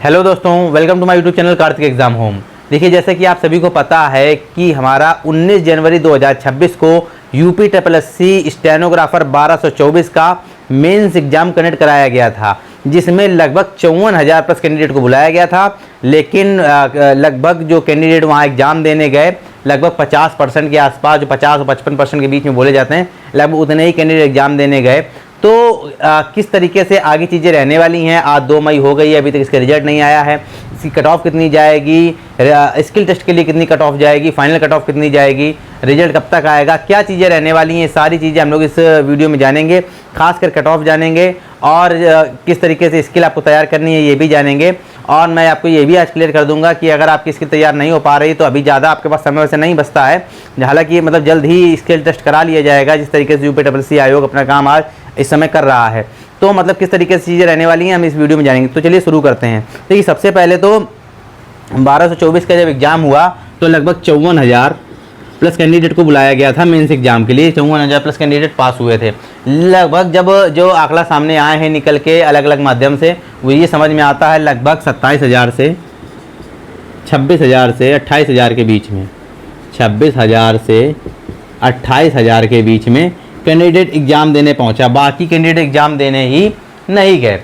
Hello दोस्तों, welcome to my YouTube channel Kartik exam home. देखिए, जैसे कि आप सभी को पता है कि हमारा 19 जनवरी 2026 को यूपी SSC स्टेनोग्राफर 1224 का मेंस एग्जाम कंडक्ट कराया गया था, जिसमें लगभग 54,000 प्लस कैंडिडेट को बुलाया गया था। लेकिन लगभग जो कैंडिडेट वहाँ एग्ज़ाम देने गए, लगभग 50% के आसपास, जो 50 और 55% के बीच में बोले जाते हैं, लगभग उतने ही कैंडिडेट एग्ज़ाम देने गए। तो किस तरीके से आगे चीज़ें रहने वाली हैं, आज 2 मई हो गई है, अभी तक इसका रिजल्ट नहीं आया है। इसकी कट ऑफ कितनी जाएगी, स्किल टेस्ट के लिए कितनी कट ऑफ जाएगी, फाइनल कट ऑफ कितनी जाएगी, रिजल्ट कब तक आएगा, क्या चीज़ें रहने वाली हैं, सारी चीज़ें हम लोग इस वीडियो में जानेंगे। खासकर कट ऑफ जानेंगे और किस तरीके से स्किल आपको तैयार करनी है ये भी जानेंगे। और मैं आपको ये भी आज क्लियर कर दूंगा कि अगर आपकी स्किल तैयार नहीं हो पा रही तो अभी ज़्यादा आपके पास समय वैसे नहीं बचता है। हालांकि मतलब जल्द ही स्किल टेस्ट करा लिया जाएगा, जिस तरीके से यूपी SSC आयोग अपना काम आज इस समय कर रहा है। तो मतलब किस तरीके से चीज़ें रहने वाली हैं हम इस वीडियो में जानेंगे। तो चलिए शुरू करते हैं। देखिए, सबसे पहले तो 1224 का जब एग्ज़ाम हुआ तो लगभग 54,000 प्लस कैंडिडेट को बुलाया गया था मेंस एग्जाम के लिए। 54,000 प्लस कैंडिडेट पास हुए थे। लगभग जब जो आंकड़ा सामने आए हैं निकल के अलग अलग माध्यम से, वो ये समझ में आता है लगभग 27,000 से 26,000 से 28,000 के बीच में, 26,000 से 28,000 के बीच में कैंडिडेट एग्ज़ाम देने पहुंचा। बाकी कैंडिडेट एग्ज़ाम देने ही नहीं गए।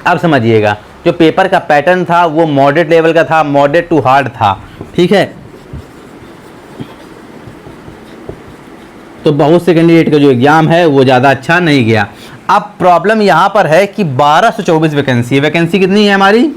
अब समझिएगा, जो पेपर का पैटर्न था वो मॉडरेट लेवल का था, मॉडरेट टू हार्ड था। ठीक है, तो बहुत से कैंडिडेट का जो एग्ज़ाम है वो ज़्यादा अच्छा नहीं गया। अब प्रॉब्लम यहाँ पर है कि 1224 वैकेंसी है। वैकेंसी कितनी है हमारी?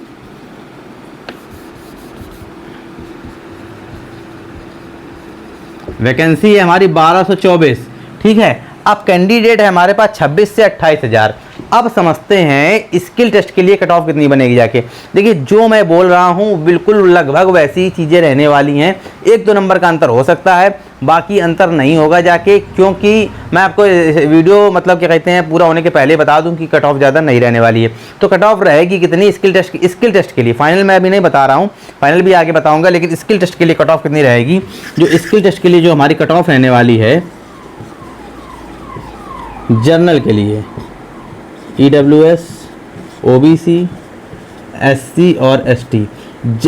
वैकेंसी है हमारी 1224। ठीक है, अब कैंडिडेट है हमारे पास 26 से 28,000। अब समझते हैं स्किल टेस्ट के लिए कट ऑफ कितनी बनेगी जाके। देखिए, जो मैं बोल रहा हूँ बिल्कुल लगभग वैसी ही चीज़ें रहने वाली हैं। 1-2 नंबर का अंतर हो सकता है, बाकी अंतर नहीं होगा जाके, क्योंकि मैं आपको वीडियो मतलब क्या कहते हैं पूरा होने के पहले बता दूं कि कट ऑफ ज़्यादा नहीं रहने वाली है। तो कट ऑफ रहेगी कितनी स्किल टेस्ट के लिए? फाइनल मैं अभी नहीं बता रहा हूँ, फाइनल भी आगे बताऊँगा, लेकिन स्किल टेस्ट के लिए कट ऑफ कितनी रहेगी? जो स्किल टेस्ट के लिए जो हमारी कट ऑफ रहने वाली है जर्नल के लिए, EWS, OBC, SC और ST,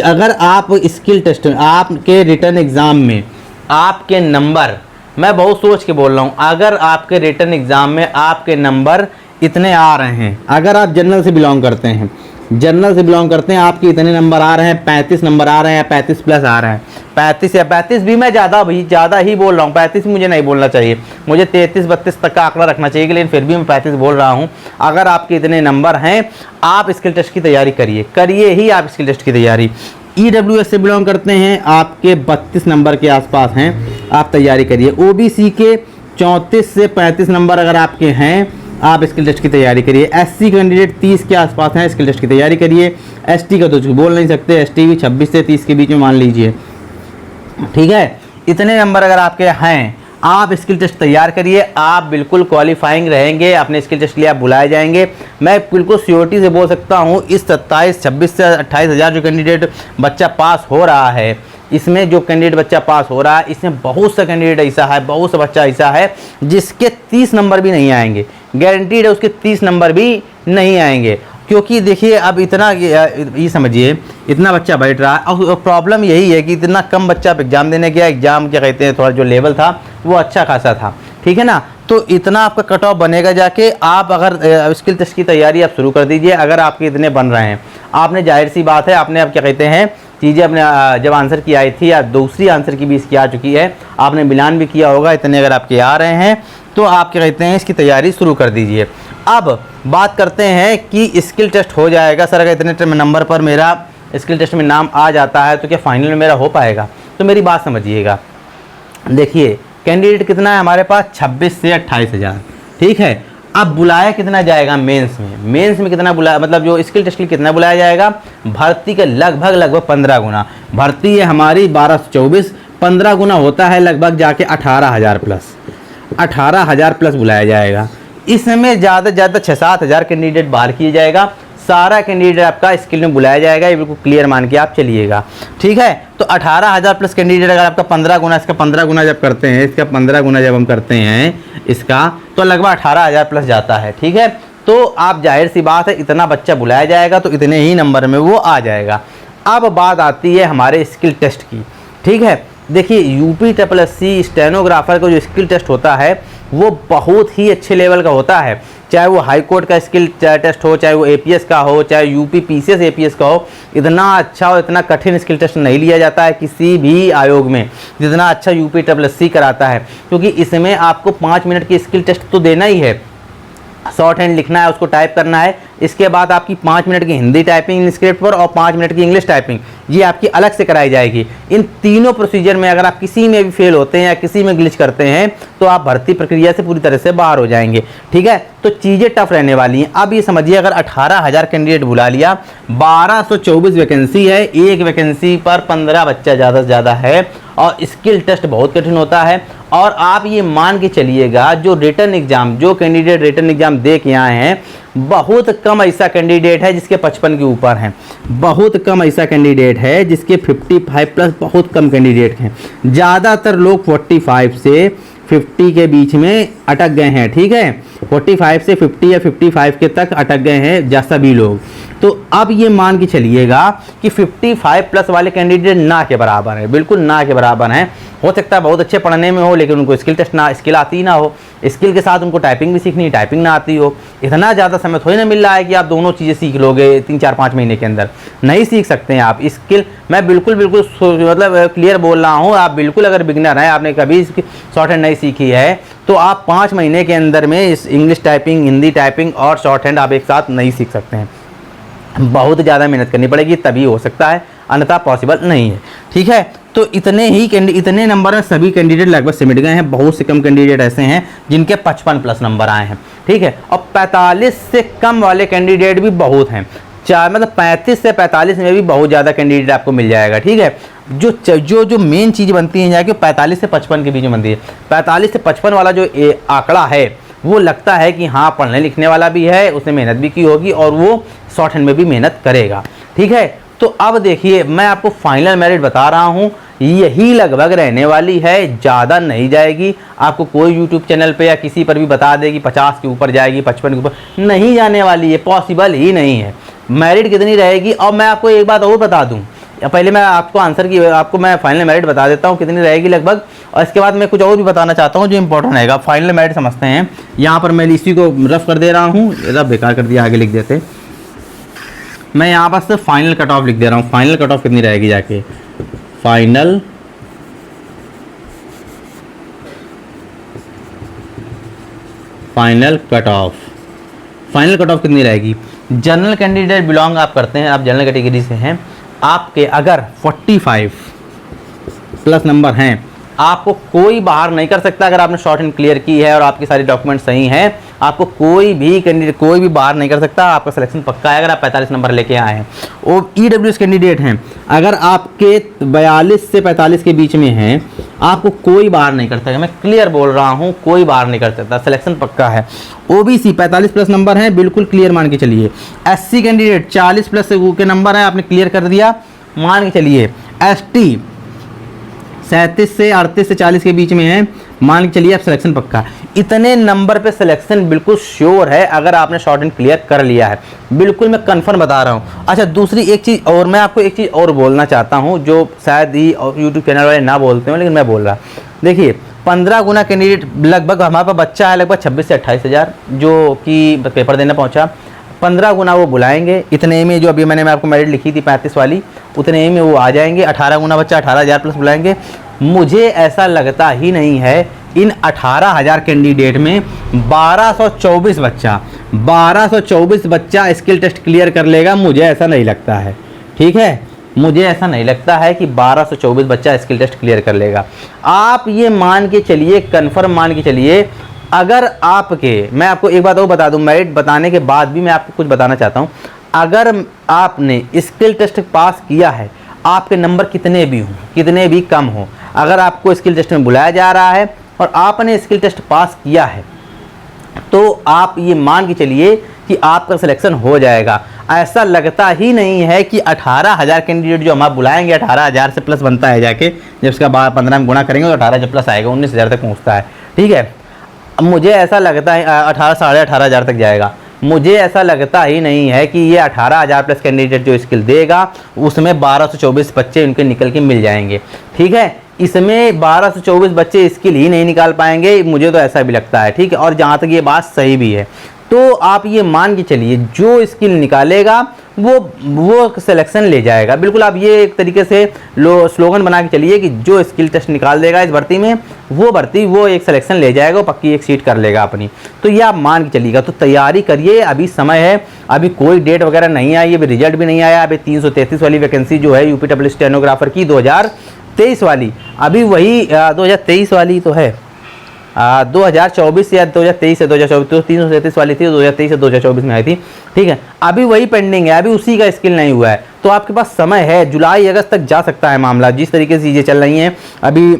अगर आप स्किल टेस्ट में आपके रिटर्न एग्ज़ाम में आपके नंबर, मैं बहुत सोच के बोल रहा हूँ, अगर आपके रिटर्न एग्ज़ाम में आपके नंबर इतने आ रहे हैं, अगर आप जनरल से बिलोंग करते हैं, आपके इतने नंबर आ रहे हैं, 35 नंबर आ रहे हैं, 35 प्लस आ रहे हैं, 35 या 35 भी मैं ज़्यादा ही बोल रहा हूँ, 35 मुझे नहीं बोलना चाहिए, मुझे 33-32 तक का आंकड़ा रखना चाहिए, लेकिन फिर भी मैं 35 बोल रहा हूँ। अगर आपके इतने नंबर हैं, आप स्किल टेस्ट की तैयारी करिए ही आप स्किल टेस्ट की तैयारी। EWS से बिलोंग करते हैं, आपके 32 नंबर के आसपास हैं, आप तैयारी करिए। OBC के 34 से 35 नंबर अगर आपके हैं, आप स्किल टेस्ट की तैयारी करिए। SC कैंडिडेट 30 के आसपास हैं, स्किल टेस्ट की तैयारी करिए। ST का तो कुछ बोल नहीं सकते, ST भी 26 से 30 के बीच में मान लीजिए। ठीक है, इतने नंबर अगर आपके हैं, आप स्किल टेस्ट तैयार करिए, आप बिल्कुल क्वालिफाइंग रहेंगे, अपने स्किल टेस्ट के लिए आप बुलाए जाएंगे। मैं बिल्कुल श्योरिटी से बोल सकता हूँ, इस 26 से 28,000 जो कैंडिडेट बच्चा पास हो रहा है, इसमें जो कैंडिडेट बच्चा पास हो रहा है, इसमें बहुत सा कैंडिडेट ऐसा है, बहुत सा बच्चा ऐसा है जिसके 30 नंबर भी नहीं आएंगे। गारंटीड है उसके 30 नंबर भी नहीं आएंगे। क्योंकि देखिए, अब इतना ये समझिए, इतना बच्चा बैठ रहा है, और प्रॉब्लम यही है कि इतना कम बच्चा एग्ज़ाम देने गया। एग्ज़ाम क्या कहते हैं, थोड़ा जो लेवल था वो अच्छा खासा था। ठीक है ना, तो इतना आपका कट ऑफ बनेगा जाके। आप अगर स्किल टेस्ट की तैयारी आप शुरू कर दीजिए, अगर आपके इतने बन रहे हैं, आपने जाहिर सी बात है, आपने अब क्या कहते हैं चीज़ें अपने जब आंसर की आई थी या दूसरी आंसर की भी इसकी आ चुकी है, आपने मिलान भी किया होगा, इतने अगर आपके आ रहे हैं तो आप क्या कहते हैं इसकी तैयारी शुरू कर दीजिए। अब बात करते हैं कि स्किल टेस्ट हो जाएगा सर, अगर इतने नंबर पर मेरा स्किल टेस्ट में नाम आ जाता है तो क्या फाइनल में मेरा हो पाएगा? तो मेरी बात समझिएगा। देखिए, कैंडिडेट कितना है हमारे पास? 26 से 28,000। ठीक है, अब बुलाया कितना जाएगा मेंस में? मेंस में कितना बुलाया, मतलब जो स्किल टेस्ट के लिए कितना बुलाया जाएगा? भर्ती के लगभग 15 गुना। भर्ती है हमारी 1224, 15 गुना होता है लगभग जाके 18,000 प्लस। 18,000 प्लस बुलाया जाएगा। इसमें ज़्यादा से ज़्यादा 6-7 कैंडिडेट बाहर किया जाएगा। सारा कैंडिडेट आपका स्किल में बुलाया जाएगा, ये बिल्कुल क्लियर मान के आप चलिएगा। ठीक है, तो 18,000 प्लस कैंडिडेट अगर आपका 15 गुना, इसका 15 गुना जब करते हैं, इसका 15 गुना जब हम करते हैं इसका, तो लगभग 18,000 प्लस जाता है। ठीक है, तो आप जाहिर सी बात है इतना बच्चा बुलाया जाएगा तो इतने ही नंबर में वो आ जाएगा। अब बात आती है हमारे स्किल टेस्ट की, ठीक है। देखिए UPSSC स्टेनोग्राफर का जो स्किल टेस्ट होता है वो बहुत ही अच्छे लेवल का होता है, चाहे वो हाई कोर्ट का स्किल टेस्ट हो, चाहे वो APS का हो, चाहे UP PCS APS का हो। इतना अच्छा और इतना कठिन स्किल टेस्ट नहीं लिया जाता है किसी भी आयोग में जितना अच्छा UPSSC कराता है, क्योंकि इसमें आपको 5 मिनट की स्किल टेस्ट तो देना ही है, शॉर्ट हैंड लिखना है, उसको टाइप करना है, इसके बाद आपकी 5 मिनट की हिंदी टाइपिंग स्क्रिप्ट पर और 5 मिनट की इंग्लिश टाइपिंग ये आपकी अलग से कराई जाएगी। इन तीनों प्रोसीजर में अगर आप किसी में भी फेल होते हैं या किसी में ग्लिच करते हैं तो आप भर्ती प्रक्रिया से पूरी तरह से बाहर हो जाएंगे, ठीक है। तो चीज़ें टफ रहने वाली हैं। अब ये समझिए अगर 18,000 कैंडिडेट बुला लिया, 1224 वैकेंसी है, एक वैकेंसी पर 15 बच्चा ज़्यादा से ज़्यादा है और स्किल टेस्ट बहुत कठिन होता है। और आप ये मान के चलिएगा जो रिटर्न एग्जाम, जो कैंडिडेट रिटर्न एग्जाम दे के आए हैं, बहुत कम ऐसा कैंडिडेट है जिसके 55 के ऊपर हैं, बहुत कम ऐसा कैंडिडेट है जिसके 55 प्लस, बहुत कम कैंडिडेट हैं। ज़्यादातर लोग 45 से 50 के बीच में अटक गए हैं, ठीक है। 45 से 50 या 55 के तक अटक गए हैं जैसा भी लोग। तो अब ये मान के चलिएगा कि 55 प्लस वाले कैंडिडेट ना के बराबर है, बिल्कुल ना के बराबर हैं। हो सकता है बहुत अच्छे पढ़ने में हो लेकिन उनको स्किल आती ही ना हो, स्किल के साथ उनको टाइपिंग भी सीखनी, टाइपिंग ना आती हो। इतना ज़्यादा समय थोड़ी ना मिल रहा है कि आप दोनों चीज़ें सीख लोगे 3-4-5 महीने के अंदर, नहीं सीख सकते हैं आप स्किल। मैं बिल्कुल मतलब क्लियर बोल रहा हूँ, आप बिल्कुल अगर बिगिनर हैं, आपने कभी शॉर्ट हैंड नहीं सीखी है तो आप 5 महीने के अंदर में इस इंग्लिश टाइपिंग, हिंदी टाइपिंग और शॉर्ट हैंड आप एक साथ नहीं सीख सकते हैं। बहुत ज़्यादा मेहनत करनी पड़ेगी तभी हो सकता है, अन्यथा पॉसिबल नहीं है, ठीक है। तो इतने नंबर में सभी कैंडिडेट लगभग सिमट गए हैं। बहुत से कम कैंडिडेट ऐसे हैं जिनके 55 प्लस नंबर आए हैं, ठीक है। और 45 से कम वाले कैंडिडेट भी बहुत हैं, मतलब 35 से 45 में भी बहुत ज़्यादा कैंडिडेट आपको मिल जाएगा, ठीक है। जो मेन चीज़ बनती है जाके 45 से 55 के बीच में बनती है। 45 से 55 वाला जो आंकड़ा है वो लगता है कि हाँ पढ़ने लिखने वाला भी है, उसने मेहनत भी की होगी और वो शॉर्ट हैंड में भी मेहनत करेगा, ठीक है। तो अब देखिए मैं आपको फाइनल मेरिट बता रहा हूँ, यही लगभग रहने वाली है, ज़्यादा नहीं जाएगी। आपको कोई यूट्यूब चैनल पे या किसी पर भी बता देगी 50 के ऊपर जाएगी, 55 के ऊपर नहीं जाने वाली है, पॉसिबल ही नहीं है। मेरिट कितनी रहेगी, और मैं आपको एक बात और बता दूँ, पहले मैं आपको आपको मैं फाइनल मेरिट बता देता हूँ कितनी रहेगी लगभग, और इसके बाद मैं कुछ और भी बताना चाहता हूँ जो इंपॉर्टेंट रहेगा। फाइनल मेरिट समझते हैं। यहाँ पर मैं इसी को रफ कर दे रहा हूँ, रफ बेकार कर दिया, आगे लिख देते। मैं यहाँ पर सिर्फ फाइनल कट ऑफ लिख दे रहा हूँ। फाइनल कट ऑफ कितनी रहेगी जाके, फाइनल कट ऑफ कितनी रहेगी। जनरल कैंडिडेट बिलोंग आप करते हैं, आप जनरल कैटेगरी से हैं, आपके अगर 45 प्लस नंबर हैं, आपको कोई बाहर नहीं कर सकता। अगर आपने शॉर्ट हैंड क्लियर की है और आपके सारे डॉक्यूमेंट सही हैं, आपको कोई भी कैंडिडेट कोई भी बाहर नहीं कर सकता, आपका सिलेक्शन पक्का है अगर आप 45 नंबर लेके आए हैं। वो EWS कैंडिडेट हैं, अगर आपके 42 से 45 के बीच में हैं, आपको कोई बाहर नहीं कर सकता। मैं क्लियर बोल रहा हूँ, कोई बाहर नहीं कर सकता, सिलेक्शन पक्का है। OBC 45 प्लस नंबर हैं, बिल्कुल क्लियर मान के चलिए। SC कैंडिडेट 40 प्लस के नंबर हैं, आपने क्लियर कर दिया, मान के चलिए। ST 37 से 38 से 40 के बीच में है, मान के चलिए आप सिलेक्शन पक्का। इतने नंबर पे सिलेक्शन बिल्कुल श्योर है अगर आपने शॉर्ट हैंड क्लियर कर लिया है, बिल्कुल मैं कंफर्म बता रहा हूँ। अच्छा दूसरी एक चीज़ और, मैं आपको एक चीज़ और बोलना चाहता हूँ जो शायद ही यूट्यूब चैनल वाले ना बोलते हो, लेकिन मैं बोल रहा। देखिए 15 गुना कैंडिडेट लगभग हमारे पास बच्चा है, लगभग 26 से 28 हज़ार जो कि पेपर देने पहुँचा। 15 गुना वो बुलाएंगे, इतने में जो अभी मैंने आपको मेरिट लिखी थी 35 वाली, उतने में वो आ जाएंगे। 18 गुना बच्चा 18,000 प्लस बुलाएंगे। मुझे ऐसा लगता ही नहीं है इन 18,000 कैंडिडेट में 1224 बच्चा स्किल टेस्ट क्लियर कर लेगा, मुझे ऐसा नहीं लगता है, ठीक है। मुझे ऐसा नहीं लगता है कि 1224 बच्चा स्किल टेस्ट क्लियर कर लेगा। आप ये मान के चलिए, कन्फर्म मान के चलिए, अगर आपके, मैं आपको एक बात और बता दूं, मेरिट बताने के बाद भी मैं आपको कुछ बताना चाहता हूं। अगर आपने स्किल टेस्ट पास किया है, आपके नंबर कितने भी हों, कितने भी कम हो, अगर आपको स्किल टेस्ट में बुलाया जा रहा है और आपने स्किल टेस्ट पास किया है, तो आप ये मान के चलिए कि आपका सिलेक्शन हो जाएगा। ऐसा लगता ही नहीं है कि 18,000 कैंडिडेट जो हम आप बुलाएंगे, 18,000 से प्लस बनता है जाके, जब उसका 15 में गुणा करेंगे तो 18 प्लस आएगा, 19,000 तक पहुँचता है, ठीक है। मुझे ऐसा लगता है 18 साढ़े 18,000 तक जाएगा, मुझे ऐसा लगता ही नहीं है कि ये 18,000 प्लस कैंडिडेट जो स्किल देगा उसमें 1224 बच्चे उनके निकल के मिल जाएंगे। ठीक है, इसमें 1224 बच्चे स्किल ही नहीं निकाल पाएंगे, मुझे तो ऐसा भी लगता है। ठीक है, और जहाँ तक ये बात सही भी है, तो आप ये मान के चलिए जो स्किल निकालेगा वो सिलेक्शन ले जाएगा। बिल्कुल आप ये एक तरीके से स्लोगन बना के चलिए कि जो स्किल टेस्ट निकाल देगा इस भर्ती में वो एक सिलेक्शन ले जाएगा, वो पक्की एक सीट कर लेगा अपनी। तो ये आप मान के चलिएगा। तो तैयारी करिए, अभी समय है, अभी कोई डेट वगैरह नहीं आई, अभी रिजल्ट भी नहीं आया। अभी 333 वाली वैकेंसी जो है यूपी स्टेनोग्राफर की 2023 वाली, अभी वही 2023 वाली तो है 2024 या 2023 या 2024, तो 333 वाली थी, 2023 या 2024 में आई थी। ठीक है, अभी वही पेंडिंग है, अभी उसी का स्किल नहीं हुआ है। तो आपके पास समय है, जुलाई अगस्त तक जा सकता है मामला, जिस तरीके से चीज़ें चल रही हैं। अभी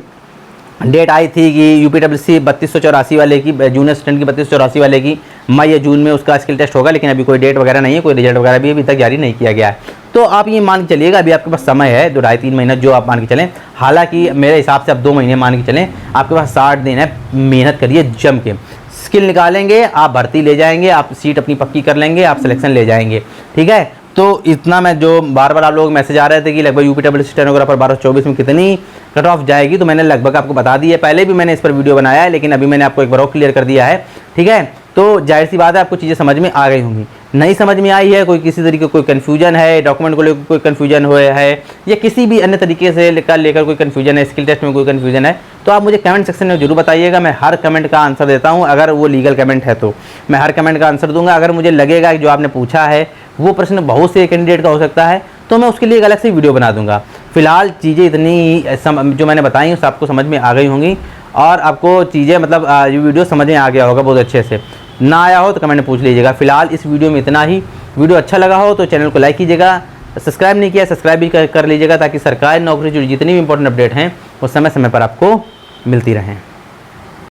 डेट आई थी कि यूपीडब्ल्यूएससी 3284 वाले की, जूनियर असिस्टेंट की 3284 वाले की मई या जून में उसका स्किल टेस्ट होगा, लेकिन अभी कोई डेट वगैरह नहीं है, कोई रिजल्ट वगैरह भी अभी तक जारी नहीं किया गया है। तो आप ये मान के चलिएगा अभी आपके पास समय है 2-2.5-3 महीना जो आप मान के चलें। हालांकि मेरे हिसाब से आप 2 महीने मान के चलें, आपके पास 60 दिन है, मेहनत करिए जम के, स्किल निकालेंगे, आप भर्ती ले जाएंगे, आप सीट अपनी पक्की कर लेंगे, आप सिलेक्शन ले जाएंगे। ठीक है, तो इतना मैं जो बार बार आप लोग मैसेज आ रहे थे कि लगभग यूपीडब्ल्यूएससी स्टेनोग्राफर 1224 में कितनी कट ऑफ जाएगी, तो मैंने लगभग आपको बता दी है। पहले भी मैंने इस पर वीडियो बनाया है, लेकिन अभी मैंने आपको एक बार और क्लियर कर दिया है। ठीक है, तो जाहिर सी बात है आपको चीज़ें समझ में आ गई होंगी। नहीं समझ में आई है, कोई किसी तरीके कोई कन्फ्यूजन है, डॉक्यूमेंट को लेकर कोई कन्फ्यूजन हुआ है, या किसी भी अन्य तरीके से लेकर कोई कन्फ्यूजन है, स्किल टेस्ट में कोई कन्फ्यूजन है, तो आप मुझे कमेंट सेक्शन में जरूर बताइएगा। मैं हर कमेंट का आंसर देता हूं, अगर वो लीगल कमेंट है तो मैं हर कमेंट का आंसर दूंगा। अगर मुझे लगेगा कि जो आपने पूछा है वो प्रश्न बहुत से कैंडिडेट का हो सकता है, तो मैं उसके लिए एक अलग से वीडियो बना दूंगा। फिलहाल चीज़ें इतनी जो मैंने बताई उस आपको समझ में आ गई होंगी, और आपको चीज़ें मतलब ये वीडियो समझ में आ गया होगा बहुत अच्छे से। ना आया हो तो कमेंट में पूछ लीजिएगा। फिलहाल इस वीडियो में इतना ही। वीडियो अच्छा लगा हो तो चैनल को लाइक कीजिएगा, सब्सक्राइब नहीं किया सब्सक्राइब भी कर लीजिएगा, ताकि सरकारी नौकरी जो जितनी भी इंपॉर्टेंट अपडेट हैं वो समय समय पर आपको मिलती रहें।